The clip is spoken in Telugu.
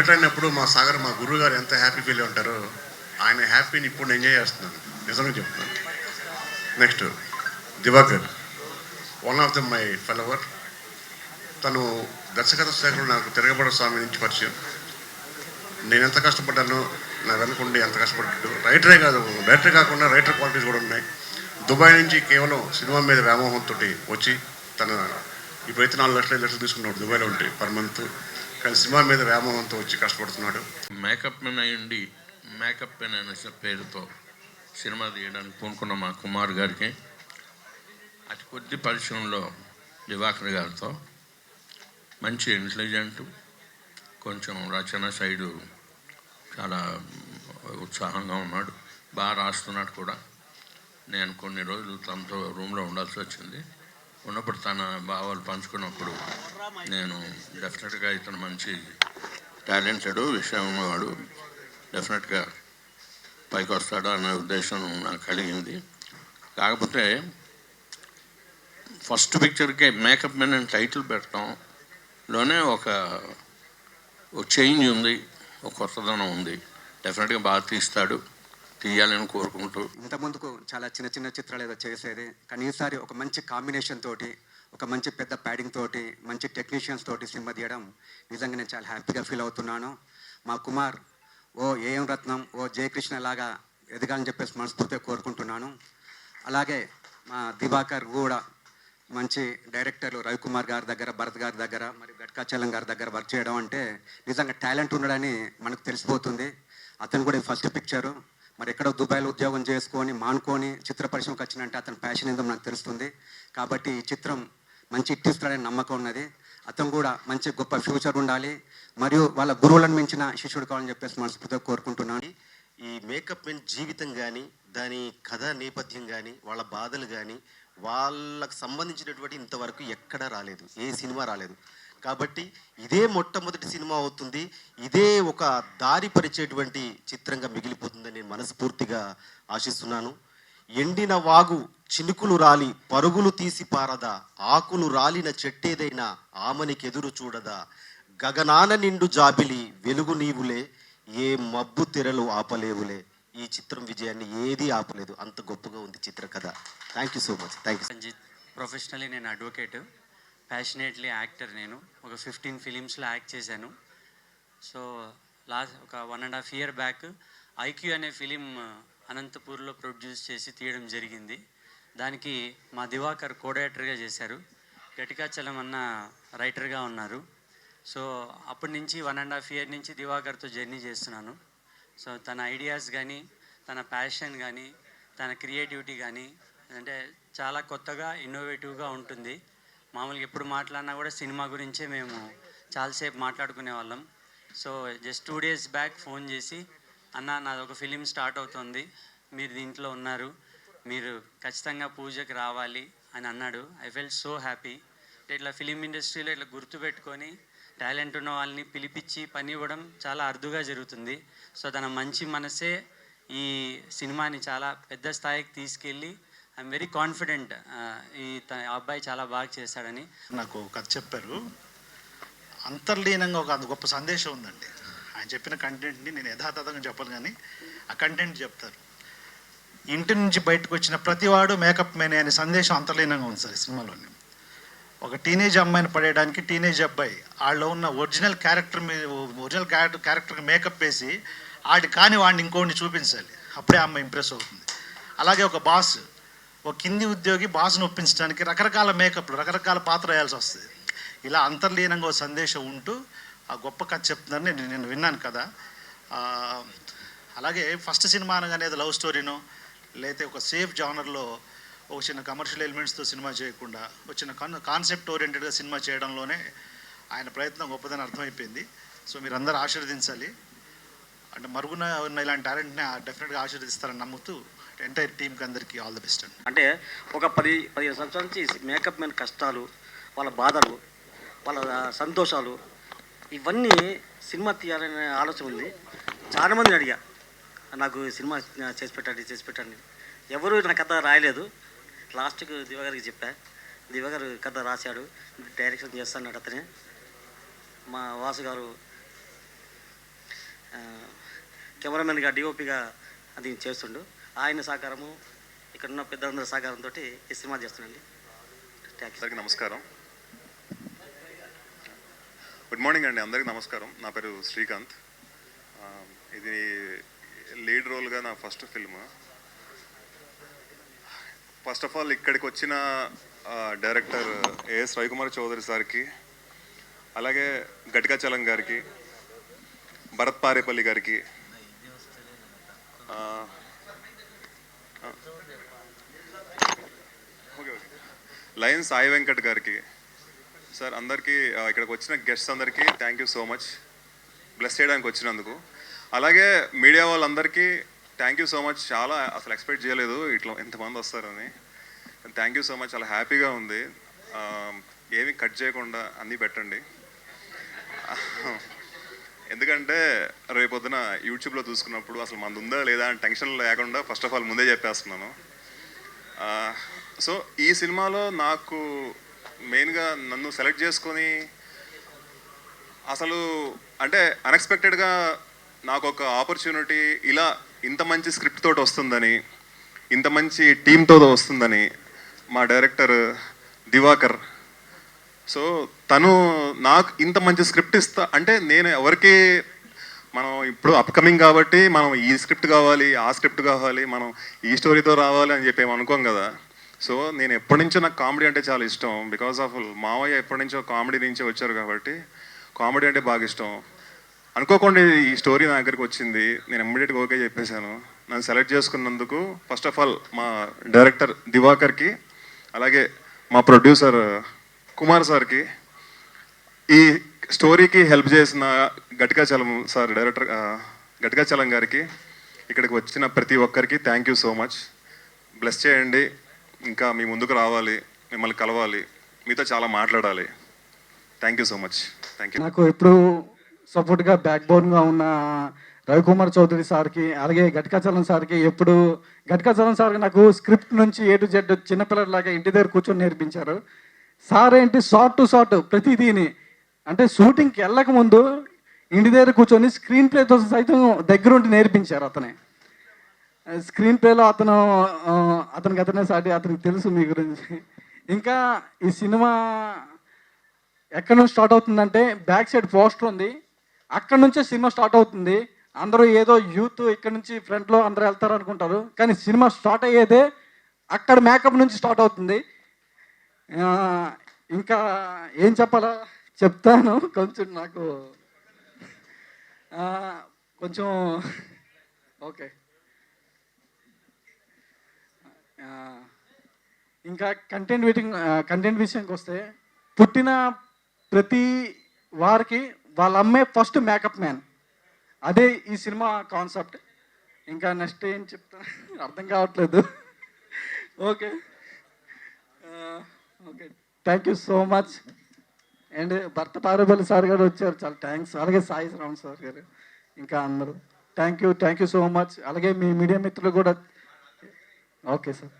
ఎంటర్ అయినప్పుడు మా సాగర్ మా గురువు గారు ఎంత హ్యాపీ ఫీల్ ఉంటారో ఆయన హ్యాపీని ఇప్పుడు నేను ఎంజాయ్ చేస్తున్నాను, నిజంగా చెప్తున్నాను. Next Divakar, one of the my follower. తను దర్శకత్వ శాఖలో నాకు తిరగబడ స్వామి నుంచి పరిచయం. నేను ఎంత కష్టపడ్డానో నా వెనుకుండి ఎంత కష్టపడ్డాడు. రైటరే కాదు, డైరెక్టర్ కాకుండా రైటర్ క్వాలిటీస్ కూడా ఉన్నాయి. దుబాయ్ నుంచి కేవలం సినిమా మీద వ్యామోహంతో వచ్చి తన ఇప్పుడైతే 4 లక్షలు 5 లక్షలు తీసుకున్నాడు దుబాయ్లో ఉంటే పర్ మంత్, కానీ సినిమా మీద వ్యామోహంతో వచ్చి కష్టపడుతున్నాడు. మేకప్ మెన్ అయ్యండి, మేకప్ మెన్ అనే పేరుతో సినిమా తీయడానికి పూనుకున్న మా కుమార్ గారికి, అతి కొద్ది పరిశ్రమలో దివాకర్ గారితో మంచి ఇంటెలిజెంట్, కొంచెం రచన సైడు చాలా ఉత్సాహంగా ఉన్నాడు, బాగా రాస్తున్నాడు కూడా. నేను కొన్ని రోజులు తనతో రూమ్లో ఉండాల్సి వచ్చింది. ఉన్నప్పుడు తన భావాలు పంచుకున్నప్పుడు నేను డెఫినెట్గా ఇతను మంచి టాలెంటెడ్ విషయం ఉన్నవాడు, డెఫినెట్గా పైకి వస్తాడు అనే ఉద్దేశం నాకు కలిగింది. కాకపోతే ఫస్ట్ పిక్చర్కే మేకప్ మెన్ అని టైటిల్ పెట్టడంలోనే ఒక చేంజ్ ఉంది, ఒక కొత్తదనం ఉంది. డెఫినెట్గా బాగా తీయాలని కోరుకుంటూ. ఇంతకుముందుకు చాలా చిన్న చిన్న చిత్రాలు ఏదో చేసేది, కానీ ఈసారి ఒక మంచి కాంబినేషన్ తోటి, ఒక మంచి పెద్ద ప్యాడింగ్ తోటి, మంచి టెక్నీషియన్స్ తోటి సినిమా తీయడం నిజంగా నేను చాలా హ్యాపీగా ఫీల్ అవుతున్నాను. మా కుమార్ ఓ ఏఎం రత్నం, ఓ జయకృష్ణ లాగా ఎదగాలని చెప్పేసి మనస్ఫూర్తిగా కోరుకుంటున్నాను. అలాగే మా దివాకర్ కూడా మంచి డైరెక్టర్లు రవికుమార్ గారి దగ్గర, భరత్ గారి దగ్గర, మరి గట్కాచలం గారి దగ్గర వర్క్ చేయడం అంటే నిజంగా టాలెంట్ ఉండడని మనకు తెలిసిపోతుంది. అతను కూడా ఫస్ట్ పిక్చరు, మరి ఎక్కడో దుబాయ్లో ఉద్యోగం చేసుకొని మానుకొని చిత్ర పరిశ్రమకు వచ్చినంటే అతని ప్యాషన్ ఏందో నాకు తెలుస్తుంది. కాబట్టి ఈ చిత్రం మంచి ఇట్టిస్తాడని నమ్మకం ఉన్నది. అతను కూడా మంచి గొప్ప ఫ్యూచర్ ఉండాలి, మరియు వాళ్ళ గురువులను మించిన శిష్యుడు కావాలని చెప్పేసి మనస్ఫూర్తిగా కోరుకుంటున్నాను. ఈ మేకప్ మెన్ జీవితం కానీ, దాని కథా నేపథ్యం కానీ, వాళ్ళ బాధలు కానీ, వాళ్ళకు సంబంధించినటువంటి ఇంతవరకు ఎక్కడా రాలేదు, ఏ సినిమా రాలేదు. కాబట్టి ఇదే మొట్టమొదటి సినిమా అవుతుంది, ఇదే ఒక దారి పరిచేటువంటి చిత్రంగా మిగిలిపోతుందని నేను మనస్ఫూర్తిగా ఆశిస్తున్నాను. ఎండిన వాగు చినుకులు రాలి పరుగులు తీసి పారదా, ఆకులు రాలిన చెట్టేదైనా ఆమనికెదురు చూడదా, గగనాన నిండు జాబిలి వెలుగు నీవులే, ఏ మబ్బు తెరలు ఆపలేవులే. ఈ చిత్రం విజయాన్ని ఏది ఆపలేదు, అంత గొప్పగా ఉంది చిత్రకథ. Thank you so much. Thank you. Sanjith, professionally నేను అడ్వకేటు, ప్యాషనేట్లీ యాక్టర్. నేను ఒక 15 ఫిలిమ్స్లో యాక్ట్ చేశాను. సో ఒక 1.5 year బ్యాక్ ఐక్యూ అనే ఫిలిం అనంతపూర్లో ప్రొడ్యూస్ చేసి తీయడం జరిగింది. దానికి మా దివాకర్ కో డైరెక్టర్గా చేశారు, గటికాచలం అన్న రైటర్గా ఉన్నారు. సో అప్పటి నుంచి 1.5 year నుంచి దివాకర్తో జర్నీ చేస్తున్నాను. సో తన ఐడియాస్ కానీ, తన ప్యాషన్ కానీ, తన క్రియేటివిటీ కానీ అంటే చాలా కొత్తగా ఇన్నోవేటివ్గా ఉంటుంది. మామూలుగా ఎప్పుడు మాట్లాడినా కూడా సినిమా గురించే మేము చాలాసేపు మాట్లాడుకునే వాళ్ళం. So just 2 days back phone చేసి, అన్న నాది ఒక ఫిలిం స్టార్ట్ అవుతుంది, మీరు దీంట్లో ఉన్నారు, మీరు ఖచ్చితంగా పూజకి రావాలి అని అన్నాడు. I felt so happy. ఇట్లా ఫిలిం ఇండస్ట్రీలో ఇట్లా గుర్తుపెట్టుకొని టాలెంట్ ఉన్న వాళ్ళని పిలిపించి పని ఇవ్వడం చాలా అరుదుగా జరుగుతుంది. సో తన మంచి మనసే ఈ సినిమాని చాలా పెద్ద స్థాయికి తీసుకెళ్ళి ఐఎమ్ వెరీ కాన్ఫిడెంట్ ఈ అబ్బాయి చాలా బాగా చేశాడని. నాకు కథ చెప్పారు, అంతర్లీనంగా ఒక గొప్ప సందేశం ఉందండి. ఆయన చెప్పిన కంటెంట్ని నేను యథాతథంగా చెప్పను, కానీ ఆ కంటెంట్ చెప్తారు. ఇంటి నుంచి బయటకు వచ్చిన ప్రతివాడు మేకప్ మేనే అనే సందేశం అంతర్లీనంగా ఉంది సార్ ఈ సినిమాలోని. ఒక టీనేజ్ అమ్మాయిని పడేయడానికి టీనేజ్ అబ్బాయి వాళ్ళలో ఉన్న ఒరిజినల్ క్యారెక్టర్కి మేకప్ వేసి ఆడి కాని వాడిని ఇంకోడిని చూపించాలి, అప్పుడే అమ్మాయి ఇంప్రెస్ అవుతుంది. అలాగే ఒక బాస్, ఒక కింది ఉద్యోగి బాస్ను ఒప్పించడానికి రకరకాల మేకప్లు, రకరకాల పాత్ర వేయాల్సి వస్తుంది. ఇలా అంతర్లీనంగా ఒక సందేశం ఉంటూ ఆ గొప్ప కథ చెప్తున్నారని నేను విన్నాను కదా. అలాగే ఫస్ట్ సినిమా అనగానే లవ్ స్టోరీనో లేకపోతే ఒక సేఫ్ జానర్లో ఒక చిన్న కమర్షియల్ ఎలిమెంట్స్తో సినిమా చేయకుండా వచ్చిన కాన్సెప్ట్ ఓరియంటెడ్గా సినిమా చేయడంలోనే ఆయన ప్రయత్నం గొప్పదని అర్థమైపోయింది. సో మీరందరూ ఆశీర్వదించాలి, అంటే మరుగున ఉన్న ఇలాంటి టాలెంట్ని డెఫినెట్గా ఆశీర్వదిస్తారని నమ్ముతూ ఎంటైర్ టీంకి అందరికీ ఆల్ ది బెస్ట్ అండి. అంటే ఒక 10-15 సంవత్సరాల నుంచి మేకప్ మెన్ కష్టాలు, వాళ్ళ బాధలు, వాళ్ళ సంతోషాలు, ఇవన్నీ సినిమా తీయాలనే ఆలోచన ఉంది. చాలామందిని అడిగా, నాకు సినిమా చేసి పెట్టండి. ఎవరు నా కథ రాయలేదు. లాస్ట్కి దివాకర్కి చెప్పా, దివాకర్ కథ రాశాడు, డైరెక్షన్ చేస్తాడు అతనే. మా వాసు గారు కెమెరామెన్గా డిఓపిగా అది చేస్తుండు. ఆయన సహకారము ఇక్కడ ఉన్న పెద్దలందరి సహకారంతో ఈ సినిమా చేస్తున్నాండి. Thank you. అందరికీ నమస్కారం. గుడ్ మార్నింగ్ అండి, అందరికీ నమస్కారం. నా పేరు శ్రీకాంత్. ఇది లీడ్ రోల్గా నా first film. First of all ఇక్కడికి వచ్చిన డైరెక్టర్ ఏఎస్ రవికుమార్ చౌదరి సార్కి, అలాగే గట్కాచలం గారికి, భరత్ పారేపల్లి గారికి, లయన్ సాయి వెంకట్ గారికి, సార్ అందరికీ, ఇక్కడికి వచ్చిన గెస్ట్స్ అందరికీ thank you so much bless చేయడానికి వచ్చినందుకు. అలాగే మీడియా వాళ్ళందరికీ థ్యాంక్ యూ సో మచ్. చాలా అసలు ఎక్స్పెక్ట్ చేయలేదు ఇట్లా ఎంతమంది వస్తారని. Thank you so much. చాలా హ్యాపీగా ఉంది. ఏమీ కట్ చేయకుండా అన్నీ పెట్టండి. ఎందుకంటే రేపొద్దున యూట్యూబ్లో చూసుకున్నప్పుడు అసలు మంది ఉందా లేదా అని టెన్షన్ లేకుండా ఫస్ట్ ఆఫ్ ఆల్ ముందే చెప్పేస్తున్నాను. సో ఈ సినిమాలో నాకు మెయిన్గా నన్ను సెలెక్ట్ చేసుకొని అసలు అంటే అన్ఎక్స్పెక్టెడ్గా నాకు ఒక ఆపర్చునిటీ ఇలా ఇంత మంచి స్క్రిప్ట్ తోటి వస్తుందని, ఇంత మంచి టీంతో వస్తుందని మా డైరెక్టర్ దివాకర్. సో తను నాకు ఇంత మంచి స్క్రిప్ట్ ఇస్తా అంటే నేను ఎవరికి మనం ఇప్పుడు అప్కమింగ్ కాబట్టి మనం ఈ స్క్రిప్ట్ కావాలి, ఆ స్క్రిప్ట్ కావాలి, మనం ఈ స్టోరీతో రావాలి అని చెప్పి అనుకోం కదా. సో నేను ఎప్పటి నుంచో నాకు కామెడీ అంటే చాలా ఇష్టం. బికాస్ ఆఫ్ మావయ్య ఎప్పటి నుంచో కామెడీ నుంచే వచ్చారు కాబట్టి కామెడీ అంటే బాగా ఇష్టం. అనుకోకుండా ఈ స్టోరీ నా దగ్గరికి వచ్చింది. నేను ఇమ్మీడియట్గా ఓకే చెప్పేశాను. నన్ను సెలెక్ట్ చేసుకున్నందుకు ఫస్ట్ ఆఫ్ ఆల్ మా డైరెక్టర్ దివాకర్కి, అలాగే మా ప్రొడ్యూసర్ కుమార్ సార్కి, ఈ స్టోరీకి హెల్ప్ చేసిన గట్కాచలం సార్, డైరెక్టర్ గట్కాచలం గారికి, ఇక్కడికి వచ్చిన ప్రతి ఒక్కరికి thank you so much. Bless చేయండి. ఇంకా మీ ముందుకు రావాలి, మిమ్మల్ని కలవాలి, మీతో చాలా మాట్లాడాలి. Thank you so much. Thank you. నాకు ఎప్పుడు సపోర్ట్గా బ్యాక్ బోన్గా ఉన్న రవికుమార్ చౌదరి సార్కి, అలాగే గట్కాచలం సార్కి, ఎప్పుడు గట్కాచలం సార్కి నాకు స్క్రిప్ట్ నుంచి A to Z చిన్నపిల్లలాగా ఇంటి దగ్గర కూర్చొని నేర్పించారు. సార్ ఏంటి షార్ట్ టు షార్ట్ ప్రతిదీని, అంటే షూటింగ్కి వెళ్ళక ముందు ఇంటి దగ్గర కూర్చొని స్క్రీన్ ప్లేతో సైతం దగ్గరుండి నేర్పించారు. అతనే స్క్రీన్ ప్లేలో అతనికి అతనే సాటి, అతనికి తెలుసు మీ గురించి. ఇంకా ఈ సినిమా ఎక్కడి నుంచి స్టార్ట్ అవుతుందంటే బ్యాక్ సైడ్ పోస్టర్ ఉంది, అక్కడ నుంచే సినిమా స్టార్ట్ అవుతుంది. అందరూ ఏదో యూత్ ఇక్కడ నుంచి ఫ్రంట్లో అందరూ వెళ్తారు అనుకుంటారు, కానీ సినిమా స్టార్ట్ అయ్యేదే అక్కడ మేకప్ నుంచి స్టార్ట్ అవుతుంది. ఇంకా ఏం చెప్పాలా చెప్తాను. కొంచెం నాకు కొంచెం ఓకే. ఇంకా కంటెంట్ విషయానికి వస్తే, పుట్టిన ప్రతి వారికి వాళ్ళ అమ్మే ఫస్ట్ మేకప్ మ్యాన్. అదే ఈ సినిమా కాన్సెప్ట్. ఇంకా నెక్స్ట్ ఏం చెప్తా అర్థం కావట్లేదు. Okay okay, thank you so much. And భర్త పారేపల్లి సార్ గారు వచ్చారు, చాలా థ్యాంక్స్. అలాగే సాయి రామ్ సార్ గారు, ఇంకా అందరూ థ్యాంక్ యూ సో మచ్. అలాగే మీ మీడియా మిత్రులు కూడా. Okay sir.